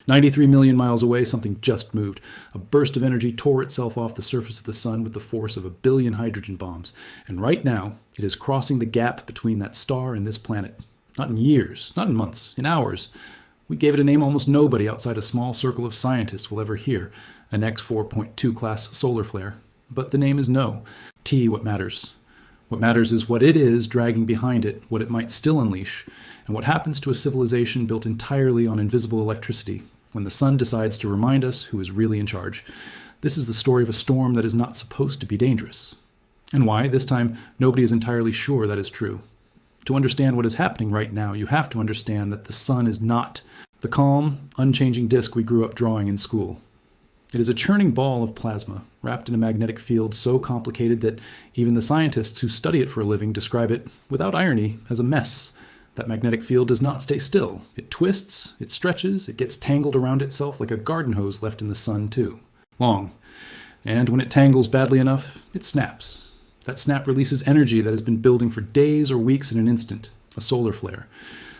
93 million miles away, something just moved. A burst of energy tore itself off the surface of the sun with the force of 1 billion hydrogen bombs. And right now, it is crossing the gap between that star and this planet. Not in years, not in months, in hours. We gave it a name almost nobody outside a small circle of scientists will ever hear, an X4.2 class solar flare. But the name is no. What matters? What matters is what it is dragging behind it, what it might still unleash, and what happens to a civilization built entirely on invisible electricity when the sun decides to remind us who is really in charge. This is the story of a storm that is not supposed to be dangerous. And why, this time, nobody is entirely sure that is true. To understand what is happening right now, you have to understand that the sun is not the calm, unchanging disk we grew up drawing in school. It is a churning ball of plasma, wrapped in a magnetic field so complicated that even the scientists who study it for a living describe it, without irony, as a mess. That magnetic field does not stay still. It twists, it stretches, it gets tangled around itself like a garden hose left in the sun too. Long. And when it tangles badly enough, it snaps. That snap releases energy that has been building for days or weeks in an instant, a solar flare.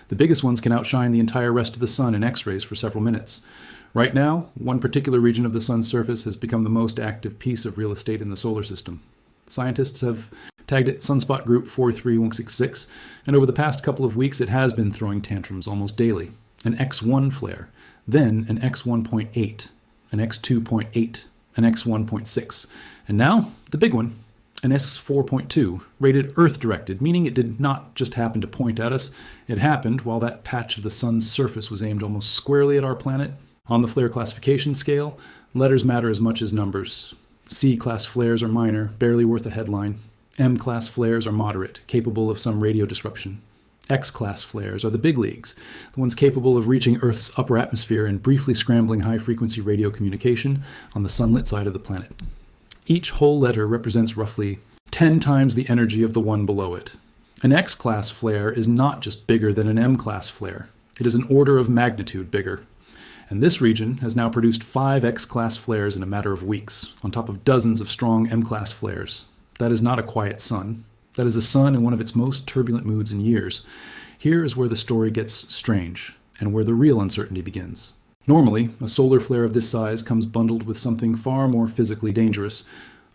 The biggest ones can outshine the entire rest of the sun in X-rays for several minutes. Right now, one particular region of the sun's surface has become the most active piece of real estate in the solar system. Scientists have tagged it Sunspot Group 43166, and over the past couple of weeks it has been throwing tantrums almost daily. An X1 flare, then an X1.8, an X2.8, an X1.6, and now the big one, an X4.2, rated Earth-directed, meaning it did not just happen to point at us, it happened while that patch of the sun's surface was aimed almost squarely at our planet. On the flare classification scale, letters matter as much as numbers. C-class flares are minor, barely worth a headline. M-class flares are moderate, capable of some radio disruption. X-class flares are the big leagues, the ones capable of reaching Earth's upper atmosphere and briefly scrambling high-frequency radio communication on the sunlit side of the planet. Each whole letter represents roughly 10 times the energy of the one below it. An X-class flare is not just bigger than an M-class flare. It is an order of magnitude bigger. And this region has now produced 5 X-class flares in a matter of weeks, on top of dozens of strong M-class flares. That is not a quiet sun. That is a sun in one of its most turbulent moods in years. Here is where the story gets strange, and where the real uncertainty begins. Normally, a solar flare of this size comes bundled with something far more physically dangerous,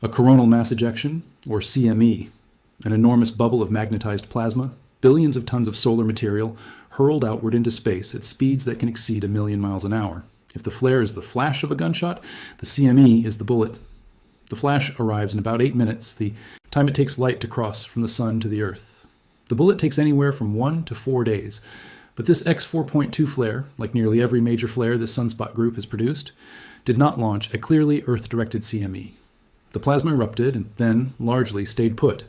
a coronal mass ejection, or CME, an enormous bubble of magnetized plasma, billions of tons of solar material, hurled outward into space at speeds that can exceed 1 million miles an hour. If the flare is the flash of a gunshot, the CME is the bullet. The flash arrives in about 8 minutes, the time it takes light to cross from the sun to the Earth. The bullet takes anywhere from 1 to 4 days, but this X4.2 flare, like nearly every major flare this Sunspot Group has produced, did not launch a clearly Earth-directed CME. The plasma erupted and then largely stayed put.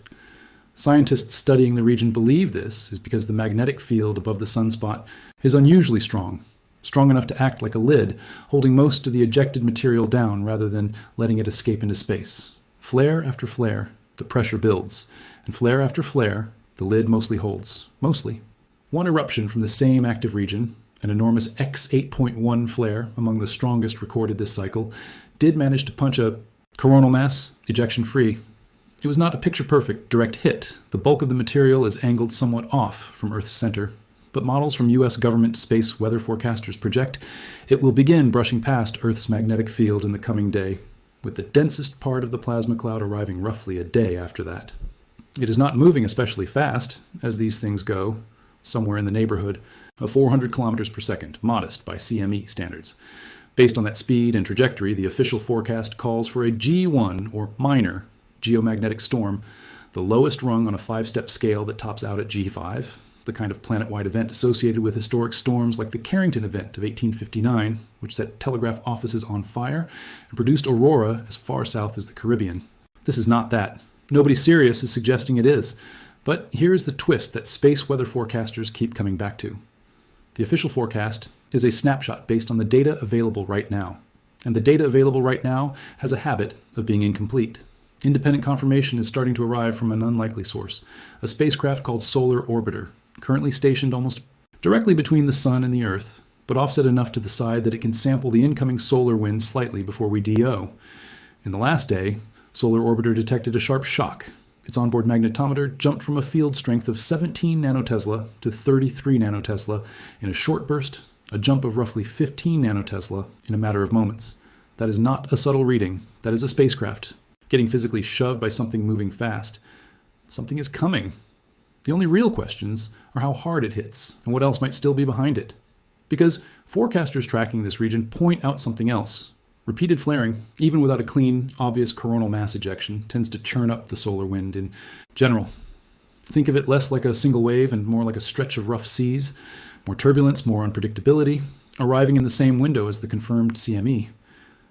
Scientists studying the region believe this is because the magnetic field above the sunspot is unusually strong enough to act like a lid, holding most of the ejected material down rather than letting it escape into space. Flare after flare, the pressure builds, and flare after flare, the lid mostly holds. Mostly. One eruption from the same active region, an enormous X8.1 flare, among the strongest recorded this cycle, did manage to punch a coronal mass ejection-free. It was not a picture-perfect direct hit. The bulk of the material is angled somewhat off from Earth's center, but models from U.S. government space weather forecasters project it will begin brushing past Earth's magnetic field in the coming day, with the densest part of the plasma cloud arriving roughly a day after that. It is not moving especially fast, as these things go, somewhere in the neighborhood of 400 kilometers per second, modest by CME standards. Based on that speed and trajectory, the official forecast calls for a G1, or minor, geomagnetic storm, the lowest rung on a 5-step scale that tops out at G5, the kind of planet-wide event associated with historic storms like the Carrington event of 1859, which set telegraph offices on fire and produced aurora as far south as the Caribbean. This is not that. Nobody serious is suggesting it is. But here is the twist that space weather forecasters keep coming back to. The official forecast is a snapshot based on the data available right now. And the data available right now has a habit of being incomplete. Independent confirmation is starting to arrive from an unlikely source, a spacecraft called Solar Orbiter, currently stationed almost directly between the Sun and the Earth, but offset enough to the side that it can sample the incoming solar wind slightly before we DO. In the last day, Solar Orbiter detected a sharp shock. Its onboard magnetometer jumped from a field strength of 17 nanotesla to 33 nanotesla in a short burst a jump of roughly 15 nanotesla in a matter of moments. That is not a subtle reading. That is a spacecraft getting physically shoved by something moving fast. Something is coming. The only real questions are how hard it hits and what else might still be behind it. Because forecasters tracking this region point out something else. Repeated flaring, even without a clean, obvious coronal mass ejection, tends to churn up the solar wind in general. Think of it less like a single wave and more like a stretch of rough seas, more turbulence, more unpredictability, arriving in the same window as the confirmed CME.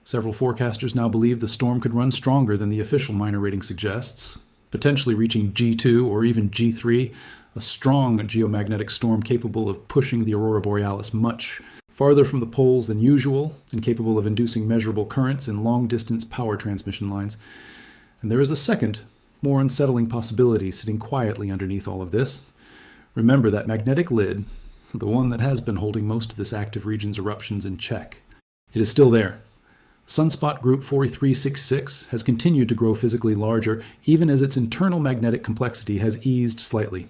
Several forecasters now believe the storm could run stronger than the official minor rating suggests, potentially reaching G2 or even G3, a strong geomagnetic storm capable of pushing the aurora borealis much farther from the poles than usual and capable of inducing measurable currents in long-distance power transmission lines. And there is a second, more unsettling possibility sitting quietly underneath all of this. Remember that magnetic lid, the one that has been holding most of this active region's eruptions in check. It is still there. Sunspot group 4366 has continued to grow physically larger, even as its internal magnetic complexity has eased slightly.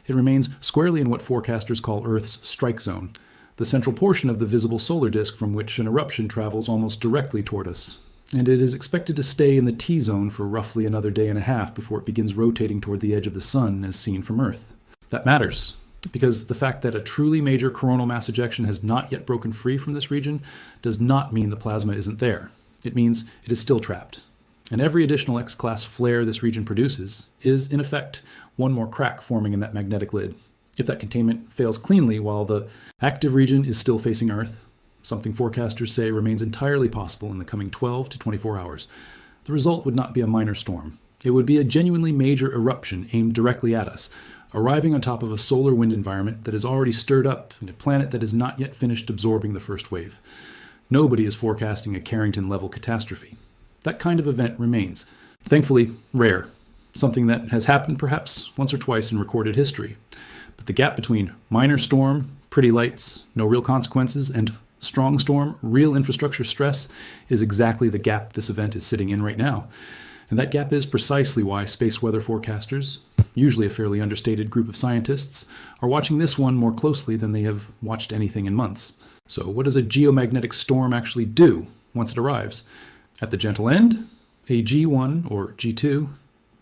It remains squarely in what forecasters call Earth's strike zone, the central portion of the visible solar disk from which an eruption travels almost directly toward us. And it is expected to stay in the T-zone for roughly another day and a half before it begins rotating toward the edge of the sun as seen from Earth. That matters, because the fact that a truly major coronal mass ejection has not yet broken free from this region does not mean the plasma isn't there. It means it is still trapped. And every additional X-class flare this region produces is, in effect, one more crack forming in that magnetic lid. If that containment fails cleanly while the active region is still facing Earth, something forecasters say remains entirely possible in the coming 12 to 24 hours, the result would not be a minor storm. It would be a genuinely major eruption aimed directly at us, arriving on top of a solar wind environment that is already stirred up in a planet that has not yet finished absorbing the first wave. Nobody is forecasting a Carrington-level catastrophe. That kind of event remains, thankfully, rare, something that has happened perhaps once or twice in recorded history. But the gap between minor storm, pretty lights, no real consequences, and strong storm, real infrastructure stress is exactly the gap this event is sitting in right now. And that gap is precisely why space weather forecasters, usually a fairly understated group of scientists, are watching this one more closely than they have watched anything in months. So what does a geomagnetic storm actually do once it arrives? At the gentle end, a G1 or G2,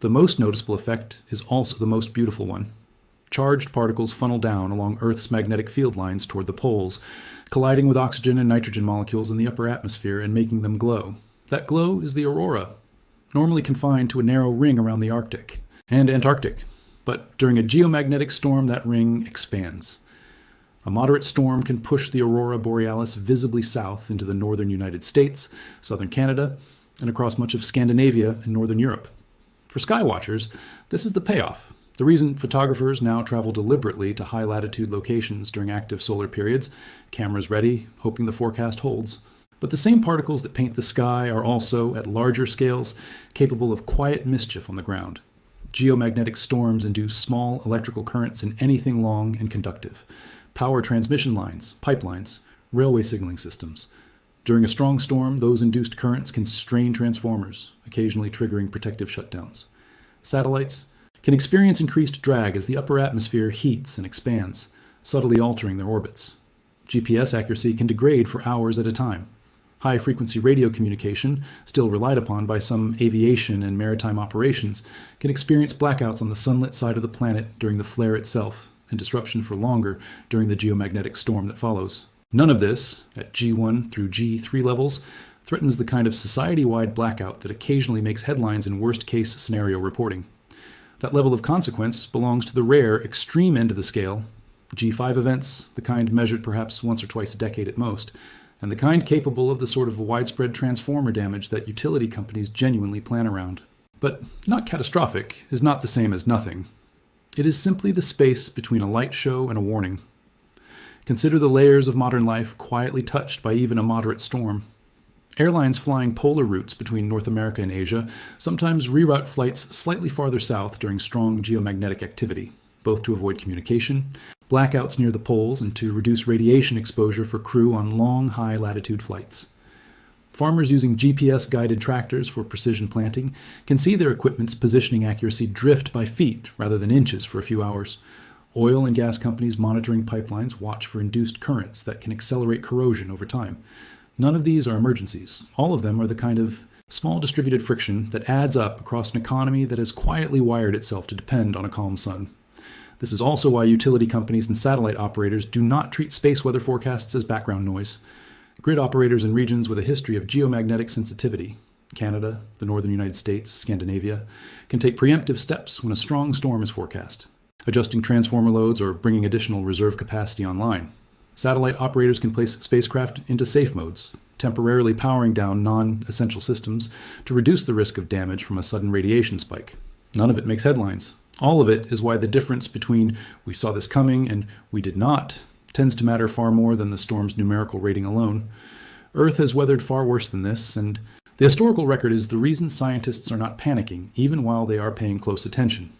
the most noticeable effect is also the most beautiful one. Charged particles funnel down along Earth's magnetic field lines toward the poles, colliding with oxygen and nitrogen molecules in the upper atmosphere and making them glow. That glow is the aurora, normally confined to a narrow ring around the Arctic and Antarctic. But during a geomagnetic storm, that ring expands. A moderate storm can push the aurora borealis visibly south into the northern United States, southern Canada, and across much of Scandinavia and northern Europe. For skywatchers, this is the payoff. The reason photographers now travel deliberately to high-latitude locations during active solar periods, cameras ready, hoping the forecast holds. But the same particles that paint the sky are also, at larger scales, capable of quiet mischief on the ground. Geomagnetic storms induce small electrical currents in anything long and conductive. Power transmission lines, pipelines, railway signaling systems. During a strong storm, those induced currents can strain transformers, occasionally triggering protective shutdowns. Satellites can experience increased drag as the upper atmosphere heats and expands, subtly altering their orbits. GPS accuracy can degrade for hours at a time. High-frequency radio communication, still relied upon by some aviation and maritime operations, can experience blackouts on the sunlit side of the planet during the flare itself, and disruption for longer during the geomagnetic storm that follows. None of this, at G1 through G3 levels, threatens the kind of society-wide blackout that occasionally makes headlines in worst-case scenario reporting. That level of consequence belongs to the rare, extreme end of the scale, G5 events, the kind measured perhaps once or twice a decade at most, and the kind capable of the sort of widespread transformer damage that utility companies genuinely plan around. But not catastrophic is not the same as nothing. It is simply the space between a light show and a warning. Consider the layers of modern life quietly touched by even a moderate storm. Airlines flying polar routes between North America and Asia sometimes reroute flights slightly farther south during strong geomagnetic activity, both to avoid communication, blackouts near the poles, and to reduce radiation exposure for crew on long, high-latitude flights. Farmers using GPS-guided tractors for precision planting can see their equipment's positioning accuracy drift by feet rather than inches for a few hours. Oil and gas companies monitoring pipelines watch for induced currents that can accelerate corrosion over time. None of these are emergencies. All of them are the kind of small distributed friction that adds up across an economy that has quietly wired itself to depend on a calm sun. This is also why utility companies and satellite operators do not treat space weather forecasts as background noise. Grid operators in regions with a history of geomagnetic sensitivity, Canada, the northern United States, Scandinavia, can take preemptive steps when a strong storm is forecast, adjusting transformer loads or bringing additional reserve capacity online. Satellite operators can place spacecraft into safe modes, temporarily powering down non-essential systems to reduce the risk of damage from a sudden radiation spike. None of it makes headlines. All of it is why the difference between "we saw this coming" and "we did not" tends to matter far more than the storm's numerical rating alone. Earth has weathered far worse than this, and the historical record is the reason scientists are not panicking, even while they are paying close attention.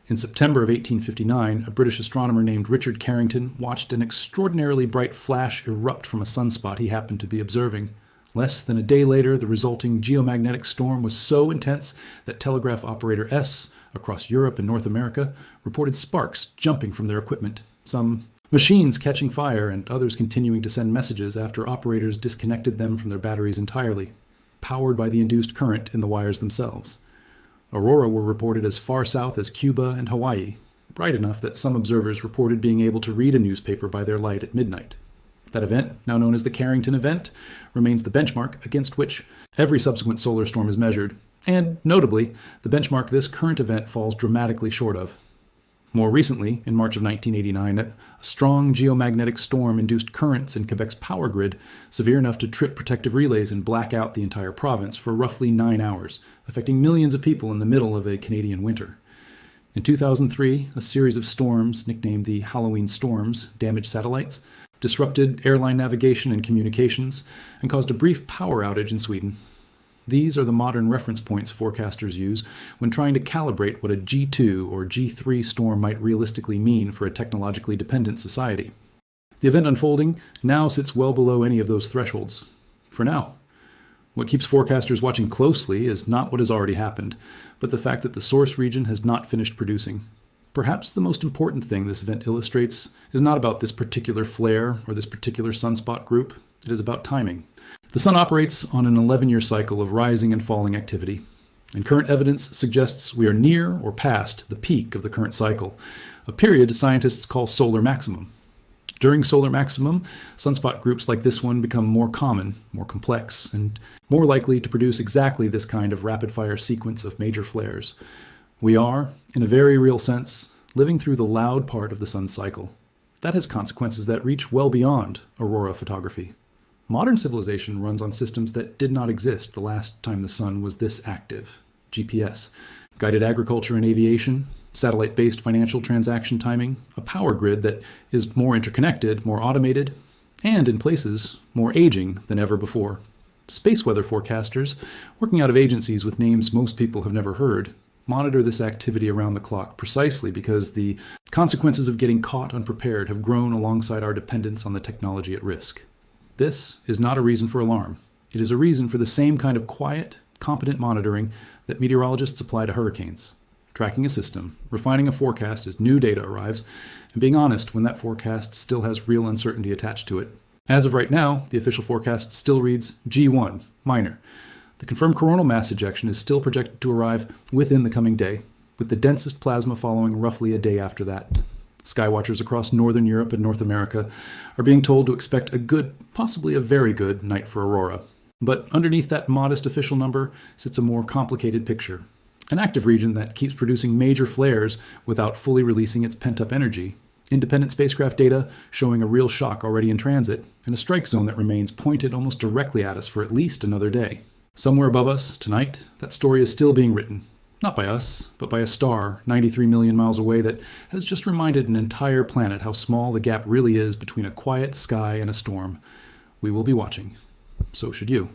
In September of 1859, a British astronomer named Richard Carrington watched an extraordinarily bright flash erupt from a sunspot he happened to be observing. Less than a day later, the resulting geomagnetic storm was so intense that telegraph operator S, across Europe and North America, reported sparks jumping from their equipment, some machines catching fire and others continuing to send messages after operators disconnected them from their batteries entirely, powered by the induced current in the wires themselves. Aurora were reported as far south as Cuba and Hawaii, bright enough that some observers reported being able to read a newspaper by their light at midnight. That event, now known as the Carrington event, remains the benchmark against which every subsequent solar storm is measured, and, notably, the benchmark this current event falls dramatically short of. More recently, in March of 1989, a strong geomagnetic storm induced currents in Quebec's power grid severe enough to trip protective relays and black out the entire province for roughly 9 hours, affecting millions of people in the middle of a Canadian winter. In 2003, a series of storms, nicknamed the Halloween Storms, damaged satellites, disrupted airline navigation and communications, and caused a brief power outage in Sweden. These are the modern reference points forecasters use when trying to calibrate what a G2 or G3 storm might realistically mean for a technologically dependent society. The event unfolding now sits well below any of those thresholds. For now. What keeps forecasters watching closely is not what has already happened, but the fact that the source region has not finished producing. Perhaps the most important thing this event illustrates is not about this particular flare or this particular sunspot group. It is about timing. The sun operates on an 11-year cycle of rising and falling activity, and current evidence suggests we are near or past the peak of the current cycle, a period scientists call solar maximum. During solar maximum, sunspot groups like this one become more common, more complex, and more likely to produce exactly this kind of rapid-fire sequence of major flares. We are, in a very real sense, living through the loud part of the sun's cycle. That has consequences that reach well beyond aurora photography. Modern civilization runs on systems that did not exist the last time the sun was this active. GPS, guided agriculture and aviation, satellite-based financial transaction timing, a power grid that is more interconnected, more automated, and in places, more aging than ever before. Space weather forecasters, working out of agencies with names most people have never heard, monitor this activity around the clock precisely because the consequences of getting caught unprepared have grown alongside our dependence on the technology at risk. This is not a reason for alarm. It is a reason for the same kind of quiet, competent monitoring that meteorologists apply to hurricanes. Tracking a system, refining a forecast as new data arrives, and being honest when that forecast still has real uncertainty attached to it. As of right now, the official forecast still reads G1, minor. The confirmed coronal mass ejection is still projected to arrive within the coming day, with the densest plasma following roughly a day after that. Skywatchers across northern Europe and North America are being told to expect a good, possibly a very good, night for aurora. But underneath that modest official number sits a more complicated picture. An active region that keeps producing major flares without fully releasing its pent-up energy. Independent spacecraft data showing a real shock already in transit, and a strike zone that remains pointed almost directly at us for at least another day. Somewhere above us, tonight, that story is still being written. Not by us, but by a star 93 million miles away that has just reminded an entire planet how small the gap really is between a quiet sky and a storm. We will be watching. So should you.